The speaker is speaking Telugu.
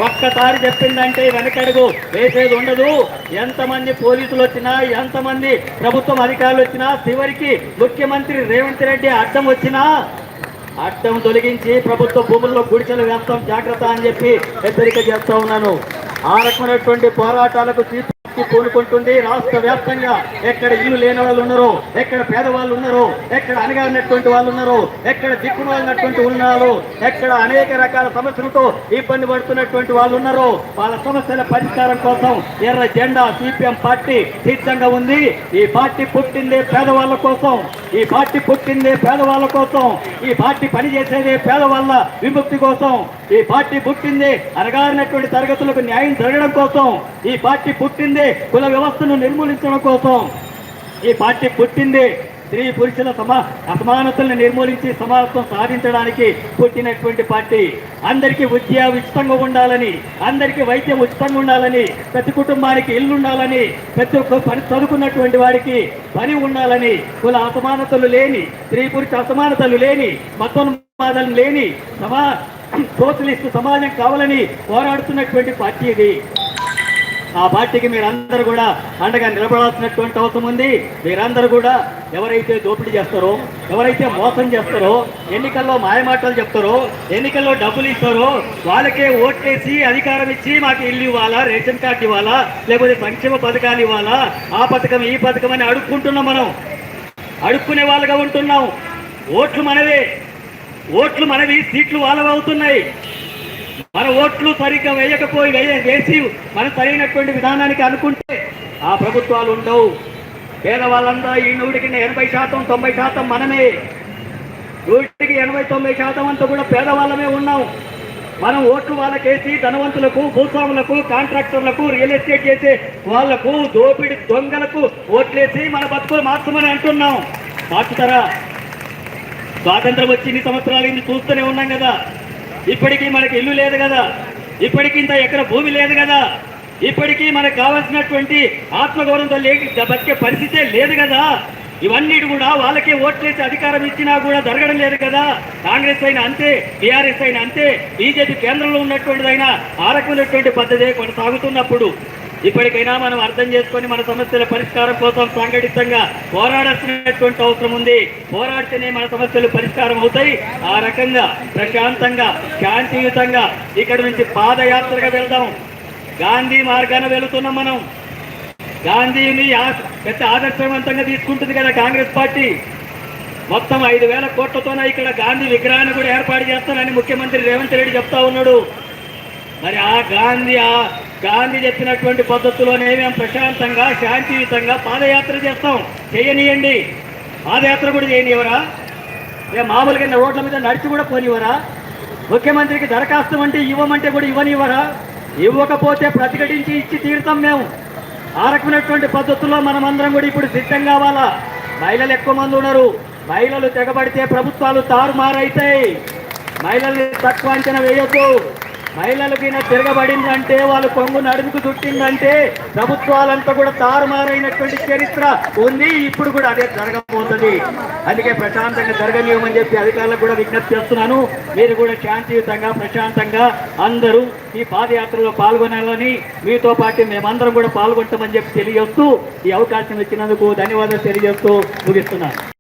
ఒక్కసారి చెప్పిందంటే వెనకడుగు వేసేది ఉండదు. ఎంతమంది పోలీసులు వచ్చినా, ఎంతమంది ప్రభుత్వం అధికారులు వచ్చినా, చివరికి ముఖ్యమంత్రి రేవంత్ రెడ్డి అడ్డం వచ్చినా అడ్డం తొలగించి ప్రభుత్వ భూముల్లో గుడిసెలు వేస్తాం జాగ్రత్త అని చెప్పి హెచ్చరిక చేస్తా ఉన్నాను. ఆ రకమైనటువంటి పోరాటాలకు పూనుకుంటుంది. రాష్ట్ర వ్యాప్తంగా ఎక్కడ ఇల్లు లేని వాళ్ళు ఉన్నారో, ఎక్కడ పేదవాళ్ళు ఉన్నారో, ఎక్కడ అణగారినటువంటి వాళ్ళు ఉన్నారో, ఎక్కడ దిక్కుమాలినటువంటి ఉన్నారు, ఎక్కడ అనేక రకాల సమస్యలతో ఇబ్బంది పడుతున్నటువంటి వాళ్ళు ఉన్నారో, వాళ్ళ సమస్యల పరిష్కారం కోసం ఎర్ర జెండా సిపిఎం పార్టీ సిద్ధంగా ఉంది. ఈ పార్టీ పుట్టిందే పేదవాళ్ళ కోసం, ఈ పార్టీ పుట్టిందే పేదవాళ్ళ కోసం, ఈ పార్టీ పనిచేసేదే పేదవాళ్ళ విముక్తి కోసం, ఈ పార్టీ పుట్టిందే అణగారినటువంటి తరగతులకు న్యాయం జరగడం కోసం, ఈ పార్టీ పుట్టిందే కుల వ్యవస్థను నిర్మూలించడం కోసం, ఈ పార్టీ పుట్టిందే స్త్రీ పురుషుల అసమానతలను నిర్మూలించి సమానత్వం సాధించడానికి పుట్టినటువంటి పార్టీ. అందరికీ విద్య ఉచితంగా ఉండాలని, అందరికీ వైద్యం ఉచితంగా ఉండాలని, ప్రతి కుటుంబానికి ఇల్లు ఉండాలని, ప్రతి ఒక్క చదువుకున్నటువంటి వాడికి పని ఉండాలని, కుల అసమానతలు లేని, స్త్రీ పురుష అసమానతలు లేని, మతోన్మాదాలు లేని సోషలిస్టు సమాజం కావాలని పోరాడుతున్నటువంటి పార్టీ ఇది. ఆ పార్టీకి మీరందరూ కూడా అండగా నిలబడాల్సినటువంటి అవసరం ఉంది. మీరందరూ కూడా ఎవరైతే దోపిడీ చేస్తారో, ఎవరైతే మోసం చేస్తారో, ఎన్నికల్లో మాయమాటలు చెప్తారో, ఎన్నికల్లో డబ్బులు ఇస్తారో వాళ్ళకే ఓట్లేసి అధికారం ఇచ్చి మాకు ఇల్లు ఇవ్వాలా, రేషన్ కార్డు ఇవ్వాలా, లేకపోతే సంక్షేమ పథకాలు ఇవ్వాలా, ఆ పథకం ఈ పథకం అని అడుక్కుంటున్నాం. మనం అడుక్కునే వాళ్ళగా ఉంటున్నాం. ఓట్లు మనవే, ఓట్లు మనవి, సీట్లు వాళ్ళవి అవుతున్నాయి. మన ఓట్లు సరిగ్గా వేసి మనం సరైనటువంటి విధానానికి అనుకుంటే ఆ ప్రభుత్వాలు ఉండవు. పేదవాళ్ళంతా ఈ 100% 90% మనమే. 80-90% అంతా కూడా పేదవాళ్ళమే ఉన్నాం. మనం ఓట్లు వాళ్ళకేసి ధనవంతులకు, భూస్వాములకు, కాంట్రాక్టర్లకు, రియల్ ఎస్టేట్ చేసే వాళ్లకు, దోపిడి దొంగలకు ఓట్లేసి మన బతుకులు మార్చమని అంటున్నాం. మార్చుతారా? స్వాతంత్రం వచ్చి ఇన్ని సంవత్సరాలు ఇన్ని చూస్తూనే ఉన్నాం కదా. ఇప్పటికీ మనకి ఇల్లు లేదు కదా, ఇప్పటికీ ఇంత ఎక్కడ భూమి లేదు కదా, ఇప్పటికీ మనకు కావాల్సినటువంటి ఆత్మగౌరవంతో బతికే పరిస్థితే లేదు కదా. ఇవన్నీ కూడా వాళ్ళకే ఓట్లేసి అధికారం ఇచ్చినా కూడా జరగడం లేదు కదా. కాంగ్రెస్ అయినా అంతే, టీఆర్ఎస్ అయినా అంతే, బీజేపీ కేంద్రంలో ఉన్నటువంటిదైనా ఆ రకమైనటువంటి పద్ధతి కొనసాగుతున్నప్పుడు ఇప్పటికైనా మనం అర్థం చేసుకొని మన సమస్యల పరిష్కారం కోసం సంఘటితంగా పోరాడాల్సినటువంటి అవసరం ఉంది. పోరాడితేనే మన సమస్యలు పరిష్కారం అవుతాయి. ఆ రకంగా ప్రశాంతంగా, శాంతియుతంగా ఇక్కడ నుంచి పాదయాత్రగా వెళ్దాం. గాంధీ మార్గాన వెళుతున్నాం మనం. గాంధీని పెద్ద ఆదర్శవంతంగా తీసుకుంటుంది కదా కాంగ్రెస్ పార్టీ. మొత్తం 5,000 కోట్లతోనే ఇక్కడ గాంధీ విగ్రహాన్ని కూడా ఏర్పాటు చేస్తానని ముఖ్యమంత్రి రేవంత్ రెడ్డి చెప్తా ఉన్నాడు. మరి ఆ గాంధీ చెప్పినటువంటి పద్ధతిలోనే మేము ప్రశాంతంగా, శాంతియుతంగా పాదయాత్ర చేస్తాం. చేయనియండి. పాదయాత్ర కూడా చేయనివరా? మేము మామూలుగా రోడ్ల మీద నడిచి కూడా పోనివరా? ముఖ్యమంత్రికి దరఖాస్తు అంటే ఇవ్వమంటే కూడా ఇవ్వనివ్వరా? ఇవ్వకపోతే ప్రతిఘటించి ఇచ్చి తీరుతాం మేము. ఆ రకమైనటువంటి పద్ధతుల్లో మనమందరం కూడా ఇప్పుడు సిద్ధం కావాలా. మహిళలు ఎక్కువ మంది ఉన్నారు. మహిళలు తెగబడితే ప్రభుత్వాలు తారుమారైతాయి. మహిళల్ని తక్కువ అంచనా వేయొద్దు. మహిళలకి తిరగబడిందంటే, వాళ్ళు కొంగు నడుముకు చుట్టిందంటే ప్రభుత్వాలంతా కూడా తారుమారైనటువంటి చరిత్ర ఉంది. ఇప్పుడు కూడా అదే జరగబోతుంది. అందుకే ప్రశాంతంగా జరగనివ్వమని చెప్పి అధికారులకు కూడా విజ్ఞప్తి చేస్తున్నాను. మీరు కూడా శాంతియుతంగా, ప్రశాంతంగా అందరూ ఈ పాదయాత్రలో పాల్గొనాలని, మీతో పాటు మేమందరం కూడా పాల్గొంటామని చెప్పి తెలియజేస్తూ ఈ అవకాశం ఇచ్చినందుకు ధన్యవాదాలు తెలియజేస్తూ ముగిస్తున్నాను.